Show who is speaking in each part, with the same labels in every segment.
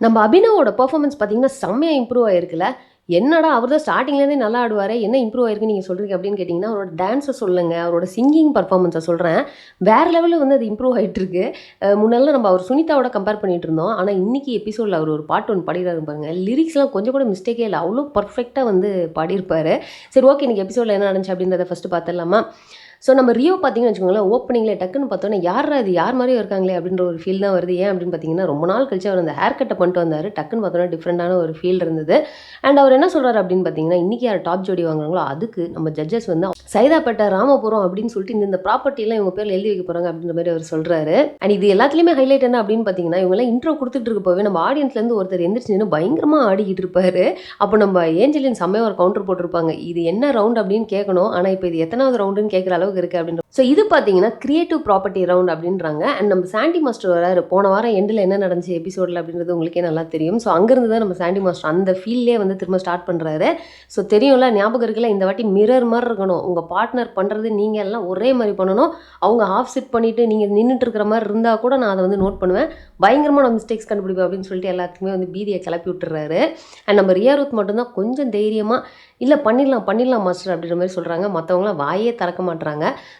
Speaker 1: நம்ம அபினவோட பெர்ஃபார்மன்ஸ் பார்த்தீங்கன்னா செம்மையா இம்ப்ரூவ் ஆயிருக்குல்ல. என்னடா அவர் தான் ஸ்டார்ட்டிங்லேருந்தே நல்லா ஆடுவாரே, என்ன இம்ப்ரூவ் ஆயிருக்குன்னு நீங்க சொல்றீங்க அப்படின்னு கேட்டிங்கன்னா, அவரோட டான்ஸ சொல்லுங்க, அவரோட சிங்கிங் பெர்ஃபார்மன்ஸ சொல்றேன். வேற லெவல்ல வந்து அது இம்ப்ரூவ் ஆயிட்டுருக்கு. முன்னாடிலாம் நம்ம அவர் சுனிதாவோட கம்பேர் பண்ணிட்டு இருந்தோம். ஆனா இன்னைக்கு எபிசோட்ல அவர் ஒரு பாட்டு ஒண்ணு பாடிறாரு பாருங்க. லிரிக்ஸ்லாம் கொஞ்சம் கூட மிஸ்டேக்கே இல்ல. அவ்ளோ பெர்ஃபெக்ட்டா வந்து பாடியிருப்பாரு. சரி ஓகே, இன்னைக்கு எபிசோட்ல என்ன நடந்துச்சு அப்படின்றத ஃபர்ஸ்ட் பார்த்துடலாமா? ஸோ நம்ம ரியோ பார்த்தீங்கன்னு வச்சுக்கோங்களேன், ஓப்பனிங்ல டக்குன்னு பார்த்தோன்னே யார்ரா இது? யார் மாரியும் இருக்காங்களே அப்படின்ற ஒரு ஃபீல் தான் வருது. ஏன் அப்படின்னு பார்த்தீங்கன்னா, ரொம்ப நாள் கழிச்சு அவர் அந்த ஹேர் கட்ட பண்ணிட்டு வந்தாரு. டக்குன்னு பார்த்தோன்னா டிஃப்ரெண்டான ஒரு ஃபீல் இருந்தது. அண்ட் அவர் என்ன சொல்றாரு அப்படின்னு பார்த்தீங்கன்னா, இன்னைக்கு யார் டாப் ஜோடி வாங்குறாங்களோ அதுக்கு நம்ம ஜட்ஜஸ் வந்து சைதாப்பேட்டை, ராமபுரம் அப்படின்னு சொல்லிட்டு இந்த ப்ராப்பர்ட்டிலாம் இவங்க பேர்ல எழுதி வைக்க போறாங்க அப்படின்ற மாதிரி அவர் சொல்றாரு. அண்ட் இது எல்லாத்துலயுமே ஹைலைட் என்ன அப்படின்னு பார்த்தீங்கன்னா, இவங்கலாம் இன்ட்ரோ கொடுத்துட்டு இருக்கப்போவே நம்ம ஆடியன்ஸ்ல இருந்து ஒருத்தர் எந்திரிச்சு நின்னு பயங்கரமா ஆடிக்கிட்டு இருப்பாரு. அப்போ நம்ம ஏஞ்சலின் செம்மையா ஒரு கவுண்டர் போட்டிருப்பாங்க. இது என்ன ரவுண்ட் அப்படின்னு கேட்கணும். ஆனா இப்போ இது எத்தனாவது ரவுண்டுன்னு கேட்குற அளவுக்கு இருக்கு அப்படின்ற. ஸோ இது பார்த்தீங்கன்னா கிரியேட்டிவ் ப்ராப்பர்ட்டி ரவுண்ட் அப்படின்றாங்க. அண்ட் நம்ம சாண்டி மாஸ்டர் வராரு. போன வாரம் எண்டில் என்ன நடந்துச்சு எபிசோடில் அப்படின்றது உங்களுக்கே நல்லா தெரியும். ஸோ அங்கேருந்து தான் நம்ம சாண்டி மாஸ்டர் அந்த ஃபீல்ட்லேயே வந்து திரும்ப ஸ்டார்ட் பண்ணுறாரு. ஸோ தெரியும்ல, ஞாபகம் இருக்குல்ல, இந்த வாட்டி மிரர் மாதிரி இருக்கணும். உங்கள் பார்ட்னர் பண்ணுறது நீங்கள் எல்லாம் ஒரே மாதிரி பண்ணணும். அவங்க ஹாஃப் சிட் பண்ணிவிட்டு நீங்கள் நின்றுட்டு இருக்கிற மாதிரி இருந்தால் கூட நான் அதை வந்து நோட் பண்ணுவேன். பயங்கரமான மிஸ்டேக்ஸ் கண்டுபிடிப்பேன் அப்படின்னு சொல்லிட்டு எல்லாத்துக்குமே வந்து பீதியை கிளப்பி விட்டுறாரு. அண்ட் நம்ம ரியா ரூத் மட்டும்தான் கொஞ்சம் தைரியமாக இல்லை பண்ணிடலாம் மாஸ்டர் அப்படின்ற மாதிரி சொல்கிறாங்க. மற்றவங்களாம் வாயே திறக்க மாட்டுறாங்க.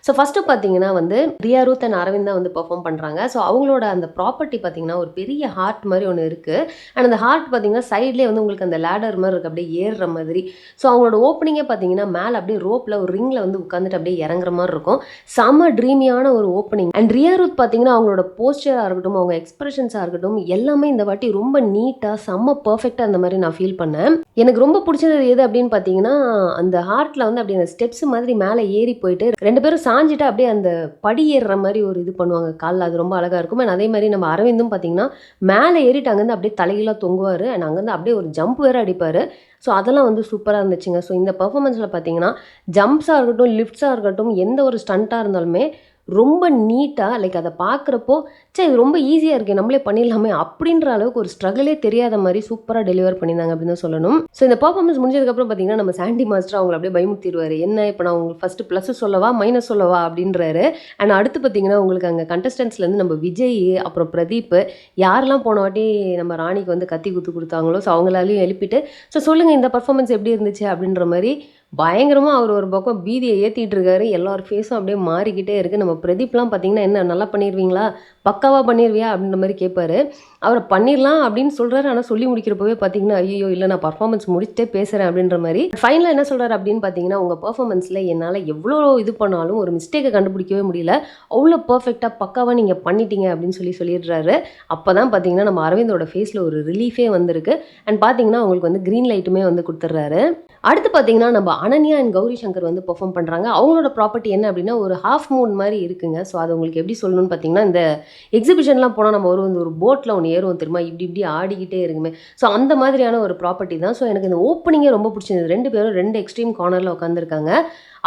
Speaker 1: ஸோ ஃபஸ்ட்டு பார்த்தீங்கன்னா வந்து ரியா ரூத் அண்ட் அரவிந்த் தான் வந்து பெர்ஃபார்ம் பண்ணுறாங்க. ஸோ அவங்களோட அந்த ப்ராப்பர்ட்டி பார்த்தீங்கன்னா ஒரு பெரிய ஹார்ட் மாதிரி ஒன்று இருக்குது. அண்ட் அந்த ஹார்ட் பார்த்தீங்கன்னா சைட்லேயே வந்து உங்களுக்கு அந்த லேடர் மாதிரி இருக்குது, அப்படியே ஏறுற மாதிரி. ஸோ அவங்களோட ஓப்பனிங்கே பார்த்தீங்கன்னா மேலே அப்படியே ரோப்பில் ஒரு ரிங்கில் வந்து உட்காந்துட்டு அப்படியே இறங்குற மாதிரி இருக்கும். செம்ம ட்ரீமியான ஒரு ஓப்பனிங். அண்ட் ரியா ரூத் பார்த்தீங்கன்னா அவங்களோட போஸ்டராக இருக்கட்டும், அவங்க எக்ஸ்பிரஷன்ஸாக இருக்கட்டும், எல்லாமே இந்த வாட்டி ரொம்ப நீட்டாக செம்ம பர்ஃபெக்டாக அந்த மாதிரி நான் ஃபீல் பண்ணேன். எனக்கு ரொம்ப பிடிச்சது எது அப்படின்னு பார்த்தீங்கன்னா, அந்த ஹார்ட்டில் வந்து அப்படியே அந்த ஸ்டெப்ஸ் மாதிரி மேலே ஏறி போயிட்டு ரெண்டு பேரும் சாஞ்சிட்டு அப்படியே அந்த படி ஏறுற மாதிரி ஒரு இது பண்ணுவாங்க காலில். அது ரொம்ப அழகாக இருக்கும். அண்ட் அதே மாதிரி நம்ம அரவிந்தும் பார்த்தீங்கன்னா மேலே ஏறிட்டு அங்கேருந்து அப்படியே தலைகீழாக தொங்குவார். அண்ட் அங்கேருந்து அப்படியே ஒரு ஜம்ப் வேறு அடிப்பார். ஸோ அதெல்லாம் வந்து சூப்பராக இருந்துச்சுங்க. ஸோ இந்த பர்ஃபார்மன்ஸில் பார்த்தீங்கன்னா ஜம்ப்ஸாக இருக்கட்டும், லிஃப்ட்ஸாக இருக்கட்டும், எந்த ஒரு ஸ்டண்ட்டாக இருந்தாலுமே ரொம்ப நீட்டாக, லைக் அதை பார்க்குறப்போ சே இது ரொம்ப ஈஸியாக இருக்கே, நம்மளே பண்ணிடலாமே அப்படின்ற அளவுக்கு ஒரு ஸ்ட்ரகிளே தெரியாத மாதிரி சூப்பராக டெலிவர் பண்ணியிருந்தாங்க அப்படின்னு தான் சொல்லணும். ஸோ இந்த பர்ஃபார்மன்ஸ் முடிஞ்சதுக்கப்புறம் பார்த்தீங்கன்னா நம்ம சாண்டி மாஸ்டர் அவங்களை அப்படியே பயமுறுத்திடுவார். என்ன இப்போ நான் உங்களுக்கு ஃபஸ்ட்டு ப்ளஸ் சொல்லவா மைனஸ் சொல்லவா அப்படின்றாரு. அண்ட் அடுத்து பார்த்தீங்கன்னா உங்களுக்கு அங்கே கண்டஸ்டன்ஸ்லேருந்து நம்ம விஜய், அப்புறம் பிரதீப், யாரெல்லாம் போன வாட்டி நம்ம ராணிக்கு வந்து கத்தி குத்து கொடுத்தாங்களோ ஸோ அவங்களாலையும் எழுப்பிட்டு ஸோ சொல்லுங்கள் இந்த பர்ஃபார்மன்ஸ் எப்படி இருந்துச்சு அப்படின்ற மாதிரி பயங்கரமாக அவர் ஒரு பக்கம் பீதியை ஏற்றிட்டு இருக்காரு. எல்லார் ஃபேஸும் அப்படியே மாறிக்கிட்டே இருக்குது. நம்ம பிரதீப்லாம் பார்த்தீங்கன்னா என்ன நல்லா பண்ணிடுவீங்களா, பக்காவாக பண்ணிடுவியா அப்படின்ற மாதிரி கேட்பாரு. அவரை பண்ணிடலாம் அப்படின்னு சொல்கிறாரு. ஆனால் சொல்லி முடிக்கிறப்பவே பார்த்தீங்கன்னா ஐயோ இல்லை நான் பர்ஃபார்மன்ஸ் முடிச்சுட்டே பேசுகிறேன் அப்படின்ற மாதிரி. ஃபைனலாக என்ன சொல்கிறாரு அப்படின்னு பார்த்தீங்கன்னா, உங்கள் பர்ஃபார்மன்ஸில் என்னால் எவ்வளோ இது பண்ணாலும் ஒரு மிஸ்டேக்கை கண்டுபிடிக்கவே முடியல, அவ்வளோ பர்ஃபெக்டாக பக்காவாக நீங்கள் பண்ணிட்டீங்க அப்படின்னு சொல்லிடுறாரு. அப்போ தான் பார்த்தீங்கன்னா நம்ம அரவிந்தோட ஃபேஸில் ஒரு ரிலீஃபே வந்திருக்கு. அண்ட் பார்த்தீங்கன்னா அவங்களுக்கு வந்து க்ரீன் லைட்டுமே வந்து கொடுத்துட்றாரு. அடுத்து பார்த்தீங்கன்னா நம்ம அனன்யா அண்ட் கௌரி சங்கர் வந்து பெர்ஃபார்ம் பண்ணுறாங்க. அவங்களோட ப்ராப்பர்ட்டி என்ன அப்படின்னா ஒரு ஹாஃப் மூன் மாதிரி இருக்குங்க. ஸோ அது உங்களுக்கு எப்படி சொல்லணும்னு பார்த்தீங்கன்னா, இந்த எக்ஸிபிஷன்லாம் போனால் நம்ம ஒரு போட்டில் ஒன்று ஏறுவோம் தெரியுமா, இப்படி ஆடிக்கிட்டே இருக்குமே. ஸோ அந்த மாதிரியான ஒரு ப்ராப்பர்ட்டி தான். ஸோ எனக்கு இந்த ஓப்பனிங்கே ரொம்ப பிடிச்சிருந்தது. ரெண்டு பேரும் ரெண்டு எக்ஸ்ட்ரீம் கார்னரில் உட்காந்துருக்காங்க.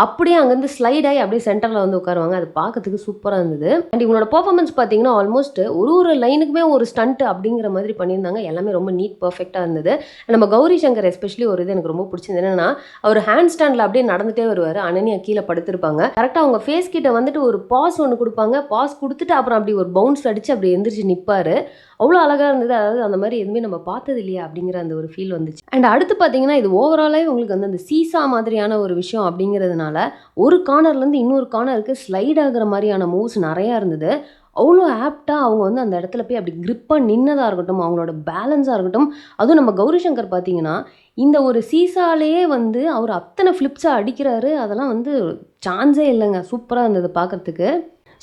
Speaker 1: அப்படியே அங்கேருந்து ஸ்லைட் ஆகி அப்படியே சென்டரில் வந்து உட்காருவாங்க. அது பார்க்கறதுக்கு சூப்பராக இருந்தது. அண்ட் இவங்களோட பர்ஃபார்மன்ஸ் பார்த்தீங்கன்னா ஆல்மோஸ்ட் ஒரு லைனுக்குமே ஒரு ஸ்டண்ட் அப்படிங்கிற மாதிரி பண்ணியிருந்தாங்க. எல்லாமே ரொம்ப நீட் பர்ஃபெக்டாக இருந்தது. நம்ம கௌரி சங்கர் எஸ்பெஷலி ஒரு இது எனக்கு ரொம்ப பிடிச்சது என்னன்னா, அவர் ஹேண்ட் ஸ்டாண்டில் அப்படியே நடந்துகிட்டே வருவார். அனன்யா கீழே படுத்திருப்பாங்க. கரெக்டாக அவங்க ஃபேஸ் கிட்ட வந்துட்டு ஒரு பாஸ் ஒன்று கொடுப்பாங்க. பாஸ் கொடுத்துட்டு அப்புறம் அப்படி ஒரு பவுன்ஸ் அடித்து அப்படி எந்திரிச்சு நிற்பார். அவ்வளோ அழகாக இருந்தது. அதாவது அந்த மாதிரி எதுவுமே நம்ம பார்த்தது இல்லையா அப்படிங்கிற அந்த ஒரு ஃபீல் வந்துச்சு. அண்ட் அடுத்து பார்த்தீங்கன்னா இது ஓவராலாகவே உங்களுக்கு வந்து அந்த சீசா மாதிரியான ஒரு விஷயம் அப்படிங்கிறதுனால ஒரு கார்னர்லேருந்து இன்னொரு கார்னருக்கு ஸ்லைட் ஆகிற மாதிரியான மூவ்ஸ் நிறையா இருந்தது. அவ்வளோ ஆப்டாக அவங்க வந்து அந்த இடத்துல போய் அப்படி கிரிப்பாக நின்னதாக இருக்கட்டும், அவங்களோட பேலன்ஸாக இருக்கட்டும். அதுவும் நம்ம கௌரி சங்கர் பார்த்தீங்கன்னா இந்த ஒரு சீசாலேயே வந்து அவர் அத்தனை ஃப்ளிப்ஸாக அடிக்கிறாரு. அதெல்லாம் வந்து சான்ஸே இல்லைங்க. சூப்பராக இருந்தது பார்க்குறதுக்கு.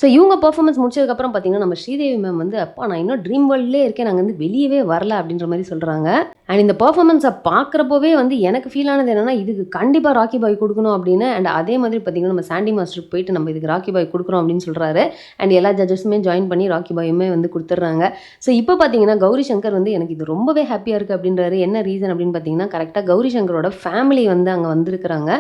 Speaker 1: ஸோ இவங்க பர்ஃபார்மன்ஸ் முடிச்சதுக்கப்புறம் பார்த்தீங்கன்னா நம்ம ஸ்ரீதேவி மேம் வந்து அப்பா நான் இன்னும் ட்ரீம் வேர்ல்ட்லேயே இருக்கேன், நாங்கள் வந்து வெளியவே வரல அப்படின்ற மாதிரி சொல்கிறாங்க. அண்ட் இந்த பர்ஃபார்மன்ஸை பார்க்குறப்போவே வந்து எனக்கு ஃபீல் ஆனது என்னென்னா இதுக்கு கண்டிப்பாக ராக்கி பாய் கொடுக்கணும் அப்படின்னு. அண்ட் அதே மாதிரி பார்த்தீங்கன்னா நம்ம சாண்டி மாஸ்டருக்கு போயிட்டு நம்ம இதுக்கு ராக்கி பாய் கொடுக்குறோம் அப்படின்னு சொல்கிறாரு. அண்ட் எல்லா ஜட்ஜஸுமே ஜாயின் பண்ணி ராக்கி பாயுமே வந்து கொடுத்துட்றாங்க. ஸோ இப்போ பார்த்தீங்கன்னா கௌரி சங்கர் வந்து எனக்கு இது ரொம்பவே ஹாப்பியாக இருக்குது அப்படின்றாரு. என்ன ரீசன் அப்படின்னு பார்த்தீங்கன்னா கரெக்டாக கௌரி சங்கரோட ஃபேமிலி வந்து அங்கே வந்திருக்கிறாங்க.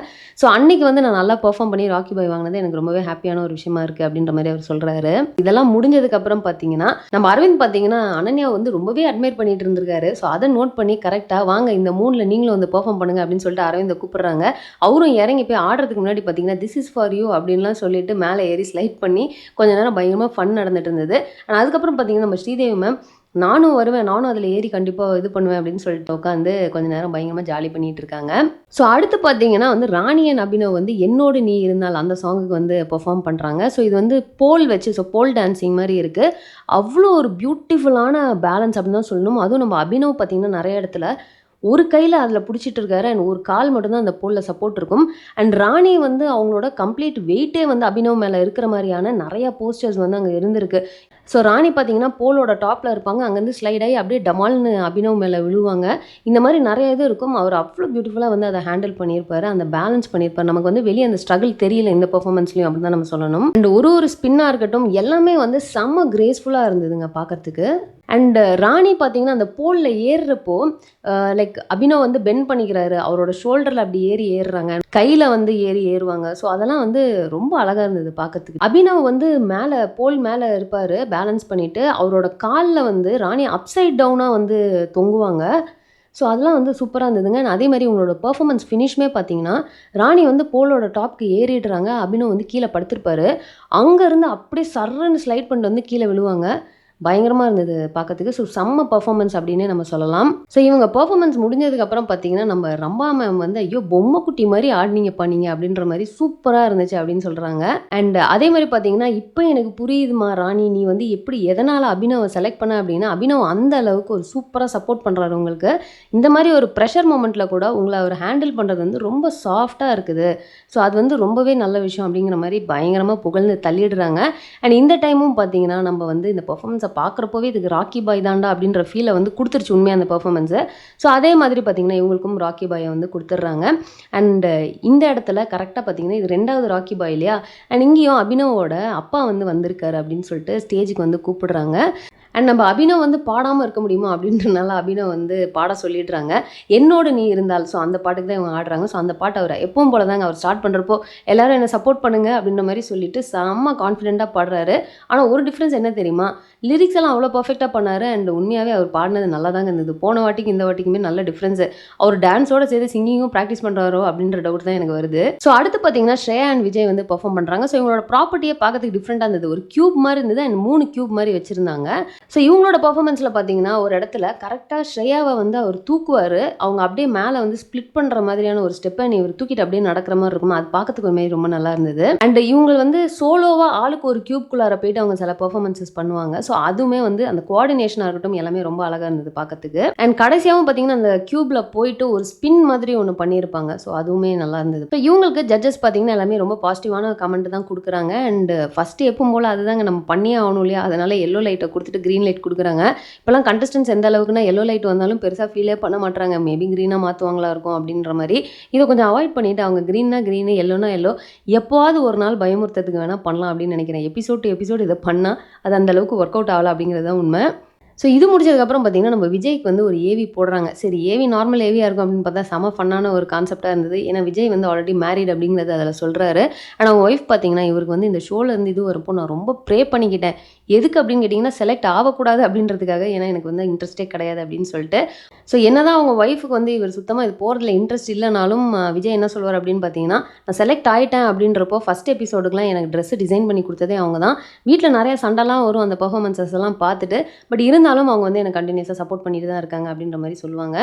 Speaker 1: ஸோ அன்னைக்கு வந்து நான் நல்லா பெர்ஃபார்ம் பண்ணி ராக்கி பாய் வாங்கினது எனக்கு ரொம்பவே ஹாப்பியான ஒரு விஷயமா இருக்குது அப்படின்ற மாதிரி அவர் சொல்கிறாரு. இதெல்லாம் முடிஞ்சதுக்கு அப்புறம் பார்த்தீங்கன்னா நம்ம அரவிந்த் பார்த்தீங்கன்னா அனன்யா வந்து ரொம்பவே அட்மையர் பண்ணிட்டு இருந்திருக்காரு. ஸோ அதை நோட் பண்ணி கரெக்டாக வாங்க இந்த மூணில் நீங்களும் வந்து பெர்ஃபார்ம் பண்ணுங்க அப்படின்னு சொல்லிட்டு அரவிந்தை கூப்பிடுறாங்க. அவரும் இறங்கி போய் ஆடுறதுக்கு முன்னாடி பார்த்தீங்கன்னா திஸ் இஸ் ஃபார் யூ அப்படின்லாம் சொல்லிட்டு மேலே ஏறி ஸ்லைட் பண்ணி கொஞ்ச நேரம் பயங்கரமாக ஃபன் நடந்துட்டு இருந்தது. ஆனால் அதுக்கப்புறம் பார்த்தீங்கன்னா நம்ம ஸ்ரீதேவி மேம் நானும் வருவேன், நானும் அதில் ஏறி கண்டிப்பாக இது பண்ணுவேன் அப்படின்னு சொல்லிட்டு உட்காந்து கொஞ்ச நேரம் பயங்கரமாக ஜாலி பண்ணிட்டு இருக்காங்க. ஸோ அடுத்து பார்த்தீங்கன்னா வந்து ராணி அண்ட் அபினவ் வந்து என்னோடு நீ இருந்தால் அந்த சாங்குக்கு வந்து பெர்ஃபார்ம் பண்ணுறாங்க. ஸோ இது வந்து போல் வச்சு, ஸோ போல் டான்ஸிங் மாதிரி இருக்குது. அவ்வளோ ஒரு பியூட்டிஃபுல்லான பேலன்ஸ் அப்படின்னு தான் சொல்லணும். அதுவும் நம்ம அபினவ் பார்த்தீங்கன்னா நிறைய இடத்துல ஒரு கையில் அதில் பிடிச்சிட்டு இருக்காரு அண்ட் ஒரு கால் மட்டும்தான் அந்த போலில் சப்போர்ட் இருக்கும். அண்ட் ராணி வந்து அவங்களோட கம்ப்ளீட் வெயிட்டே வந்து அபினவ் மேலே இருக்கிற மாதிரியான நிறைய போஸ்டர்ஸ் வந்து அங்கே இருந்திருக்கு. ஸோ ராணி பார்த்தீங்கன்னா போலோட டாப்பில் இருப்பாங்க, அங்கேருந்து ஸ்லைட் ஆகி அப்படியே டமால்னு அபினவ் மேலே விழுவாங்க. இந்த மாதிரி நிறைய இது இருக்கும். அவர் அவ்வளோ பியூட்டிஃபுல்லாக வந்து அதை ஹேண்டில் பண்ணியிருப்பாரு, அந்த பேலன்ஸ் பண்ணியிருப்பார். நமக்கு வந்து வெளியே அந்த ஸ்ட்ரகிள் தெரியல இந்த பெர்ஃபார்மன்ஸ்லையும் அப்படின்னு தான் நம்ம சொல்லணும். அண்ட் ஒரு ஸ்பின்னாக இருக்கட்டும் எல்லாமே வந்து செம்ம கிரேஸ்ஃபுல்லாக இருந்ததுங்க பார்க்கறதுக்கு. அண்ட் ராணி பார்த்தீங்கன்னா அந்த போலில் ஏறுறப்போ லைக் அபினவ் வந்து பெண்ட் பண்ணிக்கிறாரு, அவரோட ஷோல்டரில் அப்படி ஏறுறாங்க, கையில் வந்து ஏறுவாங்க. ஸோ அதெல்லாம் வந்து ரொம்ப அழகாக இருந்தது பார்க்கறதுக்கு. அபினவ் வந்து மேலே போல் மேலே இருப்பார் பேலன்ஸ் பண்ணிவிட்டு, அவரோட காலில் வந்து ராணி அப்சைட் டவுனாக வந்து தொங்குவாங்க. ஸோ அதெல்லாம் வந்து சூப்பராக இருந்ததுங்க. அதே மாதிரி உங்களோட பெர்ஃபார்மன்ஸ் ஃபினிஷ்மே பார்த்தீங்கன்னா ராணி வந்து போலோட டாப்க்கு ஏறிடுறாங்க, அபினவ் வந்து கீழே படுத்திருப்பாரு, அங்கேருந்து அப்படியே சர்றன்னு ஸ்லைட் பண்ணிட்டு வந்து கீழே விழுவாங்க. பயங்கரமாக இருந்தது பார்க்கறதுக்கு. ஸோ செம்ம பர்ஃபார்மன்ஸ் அப்படின்னே நம்ம சொல்லலாம். ஸோ இவங்க பர்ஃபார்மன்ஸ் முடிஞ்சதுக்கப்புறம் பார்த்தீங்கன்னா நம்ம ரம்பா மேம் வந்து ஐயோ பொம்மை குட்டி மாதிரி ஆடினீங்கப்பா நீங்கள் அப்படின்ற மாதிரி சூப்பராக இருந்துச்சு அப்படின்னு சொல்கிறாங்க. அண்ட் அதே மாதிரி பார்த்தீங்கன்னா இப்போ எனக்கு புரியுதுமா ராணி, நீ வந்து எப்படி எதனால் அபினவை செலக்ட் பண்ண அப்படின்னா அபினவ் அந்த அளவுக்கு ஒரு சூப்பராக சப்போர்ட் பண்ணுறாரு உங்களுக்கு. இந்த மாதிரி ஒரு ப்ரெஷர் மூமெண்ட்டில் கூட உங்களை அவர் ஹேண்டில் பண்ணுறது வந்து ரொம்ப சாஃப்டாக இருக்குது. ஸோ அது வந்து ரொம்பவே நல்ல விஷயம் அப்படிங்கிற மாதிரி பயங்கரமாக புகழ்ந்து தள்ளிடுறாங்க. அண்ட் இந்த டைமும் பார்த்தீங்கன்னா நம்ம வந்து இந்த பர்ஃபார்மன்ஸை பார்க்குறப்போவே இதுக்கு ராக்கி பாய் தாண்டா அப்படின்ற ஃபீலை வந்து கொடுத்துருச்சு உண்மையாக அந்த பர்ஃபார்மன்ஸை. ஸோ அதே மாதிரி பார்த்தீங்கன்னா இவங்களுக்கும் ராக்கி பாயை வந்து கொடுத்துட்றாங்க. அண்ட் இந்த இடத்துல கரெக்டாக பார்த்தீங்கன்னா இது 2வது ராக்கி பாய் இல்லையா, அண்ட் இங்கேயும் அபினவோட அப்பா வந்து வந்திருக்காரு அப்படின்னு சொல்லிட்டு ஸ்டேஜுக்கு வந்து கூப்பிடுறாங்க. அண்ட் நம்ம அபினவ் வந்து பாடாமல் இருக்க முடியுமா அப்படின்றனால அபினவ் வந்து பாட சொல்லிடுறாங்க, என்னோடு நீ இருந்தால். ஸோ அந்த பாட்டுக்கு தான் இவங்க ஆடுறாங்க. ஸோ அந்த பாட்டு அவர் எப்பவும் போல தாங்க அவர் ஸ்டார்ட் பண்ணுறப்போ எல்லோரும் என்னை சப்போர்ட் பண்ணுங்க அப்படின்ற மாதிரி சொல்லிட்டு செம்ம கான்ஃபிடென்ட்டாக பாடுறாரு. ஆனால் ஒரு டிஃப்ரென்ஸ் என்ன தெரியுமா, லிரிக்ஸ் எல்லாம் அவ்வளோ பர்ஃபெக்டாக பண்ணார். அண்ட் உண்மையாகவே அவர் பாடினது நல்லா தாங்க இருந்தது. போன வாட்டிக்கு இந்த வாட்டிக்குமே நல்ல டிஃப்ரென்ஸு. அவர் டான்ஸோட சேர்த்து சிங்கிங்கும் ப்ராக்டிஸ் பண்ணுறாரோ அப்படின்ற டவுட் தான் எனக்கு வருது. ஸோ அடுத்து பார்த்தீங்கன்னா ஸ்ரேயா அண்ட் விஜய் வந்து பெர்ஃபார்ம் பண்ணுறாங்க. ஸோ இவங்களோட ப்ராப்பர்ட்டியே பார்க்கறதுக்கு டிஃப்ரெண்ட்டாக இருந்தது. ஒரு கியூப் மாதிரி இருந்தது அண்ட் 3 கியூப் மாதிரி வச்சுருந்தாங்க. ஸோ இவங்களோட பர்ஃபார்மன்ஸில் பார்த்தீங்கன்னா ஒரு இடத்துல கரெக்டாக ஸ்ரேயாவை வந்து அவர் தூக்குவார், அவங்க அப்படியே மேலே வந்து ஸ்ப்ளிட் பண்ணுற மாதிரியான ஒரு ஸ்டெப்பை இவர் தூக்கிட்டு அப்படியே நடக்கிற மாதிரி இருக்கும். அது பார்க்கறதுக்கு ஒரு மாதிரி ரொம்ப நல்லா இருந்தது. அண்ட் இவங்க வந்து சோலோவாக ஆளுக்கு ஒரு கியூப்குள்ளார போயிட்டு அவங்க சில பர்ஃபார்மன்ஸஸ் பண்ணுவாங்க. ஸோ அதுவுமே வந்து அந்த கோஆர்டினேஷனாக இருக்கட்டும் எல்லாமே ரொம்ப அழகாக இருந்தது பார்க்கறதுக்கு. அண்ட் கடைசியாகவும் பார்த்தீங்கன்னா அந்த கியூப்பில் போயிட்டு ஒரு ஸ்பின் மாதிரி ஒன்று பண்ணியிருப்பாங்க. ஸோ அதுவுமே நல்லா இருந்தது. இப்போ இவங்களுக்கு ஜட்ஜஸ் பார்த்தீங்கன்னா எல்லாமே ரொம்ப பாசிட்டிவான கமெண்ட் தான் கொடுக்குறாங்க. அண்ட் ஃபஸ்ட்டு எப்பவும் போல் அதுதாங்க நம்ம பண்ணியே ஆகணும் இல்லையா, அதனால எல்லோ லைட்டை கொடுத்துட்டு க்ரீன் லைட் கொடுக்குறாங்க. இப்போலாம் கண்டஸ்டன்ஸ் எந்த அளவுக்குன்னா எல்லோ லைட் வந்தாலும் பெருசாக ஃபீலே பண்ண மாட்டாங்க, மேபி க்ரீனாக மாற்றுவாங்களா இருக்கும் அப்படின்ற மாதிரி. இதை கொஞ்சம் அவாய்ட் பண்ணிவிட்டு அவங்க க்ரீன்னா க்ரீனு எல்லோனா எல்லோ எப்போவாது ஒரு நாள் பயமுறுத்துறதுக்கு வேணால் பண்ணலாம் அப்படின்னு நினைக்கிறேன். எபிசோட் டு எபிசோட் இதை பண்ணால் அது அந்தளவுக்கு ஒர்க் அவுட் ஆகலாம் அப்படிங்கிறது தான் உண்மை. ஸோ இது முடிச்சதுக்கப்புறம் பார்த்தீங்கன்னா நம்ம விஜய்க்கு வந்து ஒரு ஏவி போடுறாங்க. சரி ஏவி நார்மல் ஏவியாக இருக்கும் அப்படின்னு பார்த்தா செம ஃபன்னான ஒரு கான்செப்டாக இருந்தது. ஏன்னா விஜய் வந்து ஆல்ரெடி மேரிட் அப்படிங்கிறது அதில் சொல்கிறாரு. ஆனால் அவங்க ஒய்ஃப் பார்த்தீங்கன்னா இவருக்கு வந்து இந்த ஷோவில் இருந்து இது வரப்போ நான் ரொம்ப ப்ரே பண்ணிக்கிட்டேன். எதுக்கு அப்படின்னு கேட்டிங்கன்னா செலக்ட் ஆகக்கூடாது அப்படின்றதுக்காக, ஏன்னா எனக்கு வந்து இன்ட்ரெஸ்ட்டே கிடையாது அப்படின்னு சொல்லிட்டு. ஸோ என்ன தான் அவங்க ஒய்ஃபுக்கு வந்து இவர் சுத்தமாக இது போகிறதுல இன்ட்ரெஸ்ட் இல்லைனாலும் விஜய் என்ன சொல்வார் அப்படின்னு பார்த்தீங்கன்னா, நான் செலக்ட் ஆகிட்டேன் அப்படின்றப்போ ஃபஸ்ட் எபிசோடுக்குலாம் எனக்கு ட்ரெஸ்ஸு டிசைன் பண்ணி கொடுத்ததே அவங்க தான். வீட்டில் நிறையா சண்டைலாம் வரும் அந்த பர்ஃபார்மன்ஸஸ் எல்லாம் பார்த்துட்டு, பட் இருந்தாலும் அவங்க வந்து எனக்கு கண்டினியூஸாக சப்போர்ட் பண்ணிட்டு தான் இருக்காங்க அப்படின்ற மாதிரி சொல்லுவாங்க.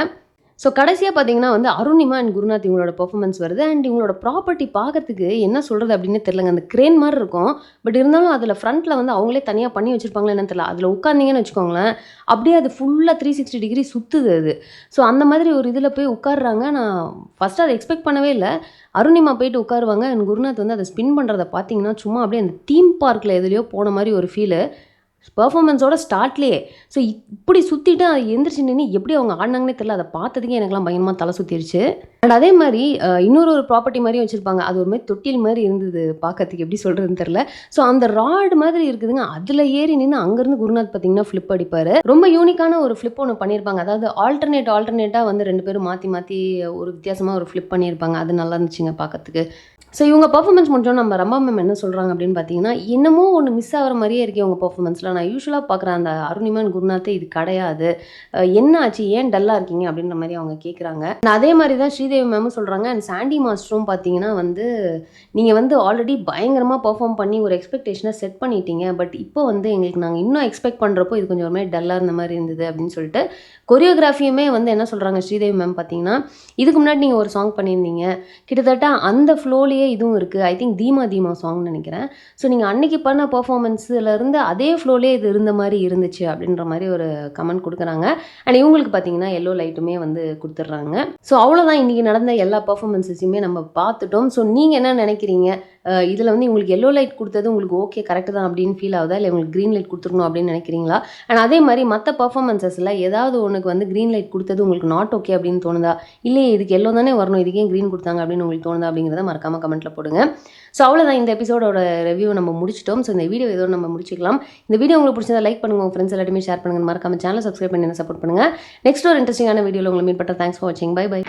Speaker 1: ஸோ கடைசியாக பார்த்தீங்கன்னா வந்து அருணிமா அண்ட் குருநாத் இவங்களோட பெர்ஃபார்மன்ஸ் வருது. அண்ட் இவங்களோட ப்ராப்பர்ட்டி பார்க்கறதுக்கு என்ன சொல்கிறது அப்படின்னு தெரியலங்க. அந்த கிரேன் மாதிரி இருக்கும், பட் இருந்தாலும் அதில் ஃப்ரண்ட்டில் வந்து அவங்களே தனியாக பண்ணி வச்சுருப்பாங்களே என்னன்னு தெரியல. அதில் உட்காந்திங்கன்னு வச்சுக்கோங்களேன், அப்படியே அது ஃபுல்லாக 360 டிகிரி சுற்றுது அது. ஸோ அந்த மாதிரி ஒரு இதில் போய் உட்காடுறாங்க. நான் ஃபஸ்ட்டு அதை எக்ஸ்பெக்ட் பண்ணவே இல்லை. அருணிமா போயிட்டு உட்காருவாங்க அண்ட் குருநாத் வந்து அதை ஸ்பின் பண்ணுறதை பார்த்தீங்கன்னா சும்மா அப்படியே அந்த தீம் பார்க்கில் எதுலையோ போன மாதிரி ஒரு ஃபீலு பெர்ஃபார்மன்ஸோட ஸ்டார்ட்லேயே. ஸோ இப்படி சுற்றிட்டு அதை எந்திரிச்சு நின்று எப்படி அவங்க ஆடினாங்கன்னே தெரியல. அதை பார்த்ததுக்கே எனக்குலாம் பயங்கரமாக தலை சுற்றிருச்சு. அண்ட் அதே மாதிரி இன்னொரு ப்ராப்பர்ட்டி மாதிரியும் வச்சுருப்பாங்க. அது ஒரு மாதிரி தொட்டில் மாதிரி இருந்தது பார்க்கறதுக்கு, எப்படி சொல்கிறதுன்னு தெரில. ஸோ அந்த ராடு மாதிரி இருக்குதுங்க, அதில் ஏறி நின்று அங்கேருந்து குருநாத் பார்த்தீங்கன்னா ஃப்ளிப் அடிப்பார். ரொம்ப யூனிக்கான ஒரு ஃப்ளிப் ஒன்று பண்ணியிருப்பாங்க. அதாவது ஆல்டர்னேட்டாக வந்து 2 பேரும் மாற்றி மாற்றி ஒரு வித்தியாசமாக ஒரு ஃப்ளிப் பண்ணியிருப்பாங்க. அது நல்லா இருந்துச்சுங்க பார்க்கறதுக்கு. ஸோ இவங்க பெர்ஃபார்மன்ஸ் முடிஞ்சோம் நம்ம ரம்பா மேம் என்ன சொல்கிறாங்க அப்படின்னு பார்த்தீங்கன்னா, என்னமோ ஒன்று மிஸ் ஆகிற மாதிரியே இருக்கே உங்கள் பெர்ஃபார்மன்ஸில். நான் யூஸ்வலாக பார்க்குற அந்த அருணிமான் குருநாத்தே இது கிடையாது. என்ன ஆச்சு? ஏன் டல்லாக இருக்கீங்க? அப்படின்ற மாதிரி அவங்க கேட்குறாங்க. அதே மாதிரி தான் ஸ்ரீதேவி மேமும் சொல்கிறாங்க. அண்ட் சாண்டி மாஸ்டரும் பார்த்தீங்கன்னா வந்து, நீங்கள் வந்து ஆல்ரெடி பயங்கரமாக பெர்ஃபார்ம் பண்ணி ஒரு எக்ஸ்பெக்டேஷனை செட் பண்ணிட்டீங்க. பட் இப்போ வந்து எங்களுக்கு நாங்கள் இன்னும் எக்ஸ்பெக்ட் பண்ணுறப்போ இது கொஞ்சம் ஒரு மாதிரி டல்லாக இருந்த மாதிரி இருந்தது அப்படின்னு சொல்லிட்டு கொரியோகிராஃபியுமே வந்து என்ன சொல்கிறாங்க ஸ்ரீதேவி மேம் பார்த்தீங்கன்னா, இதுக்கு முன்னாடி நீங்கள் ஒரு சாங் பண்ணியிருந்தீங்க. கிட்டத்தட்ட அந்த ஃப்ளோலேயே இதுவும் இருக்குது. ஐ திங்க் தீமா தீமா சாங்னு நினைக்கிறேன். ஸோ நீங்கள் அன்னைக்கு பண்ண பெர்ஃபார்மன்ஸ்லேருந்து அதே ஃப்ளோலேயே இது இருந்த மாதிரி இருந்துச்சு அப்படின்ற மாதிரி ஒரு கமெண்ட் கொடுக்குறாங்க. அண்ட் இவங்களுக்கு பார்த்தீங்கன்னா எல்லோ லைட்டுமே வந்து கொடுத்துட்றாங்க. ஸோ அவ்வளோதான் இன்றைக்கி நடந்த எல்லா பெர்ஃபார்மன்ஸஸையுமே நம்ம பார்த்துட்டோம். ஸோ நீங்கள் என்ன நினைக்கிறீங்க? இதில் வந்து உங்களுக்கு எல்லோ லைட் கொடுத்தது உங்களுக்கு ஓகே கரெக்டு தான் அப்படின்னு ஃபீல் ஆகுதா? இல்லை உங்களுக்கு க்ரீன் லைட் கொடுத்துருக்கணும் அப்படின்னு நினைக்கிறீங்களா? அண்ட் அதே மாதிரி மற்ற பெர்ஃபார்மன்ஸஸில் ஏதாவது ஒன்றுக்கு வந்து க்ரீன் லைட் கொடுத்தது உங்களுக்கு நாட் ஓகே அப்படின்னு தோணுதா? இல்லையே இதுக்கு எல்லோ தானே வரணும், இதுக்கே க்ரீன் கொடுத்தாங்க அப்படின்னு உங்களுக்கு தோணுதா? அப்படிங்கிறத மறக்காமல் கமெண்ட்டில் போடுங்க. ஸோ அவ்வளோதான் இந்த எபிசோடோட ரிவ்யூ நம்ம முடிச்சிட்டோம். ஸோ இந்த வீடியோ ஏதோ நம்ம முடிச்சிக்கலாம். இந்த வீடியோ உங்களுக்கு பிடிச்சதா லைக் பண்ணுங்கள், உங்கள் ஃப்ரெண்ட்ஸ் எல்லாத்தையுமே ஷேர் பண்ணுங்கள், மறக்காமல் சேனலை சப்ஸ்கிரைப் பண்ணி என்ன சப்போர்ட் பண்ணுங்கள். நெக்ஸ்ட் ஒரு இன்ட்ரெஸ்டிங்கான வீடியோவில் உங்களை மீட் பண்ணுறேன். தேங்க்ஸ் ஃபார் வாட்சிங். Bye by.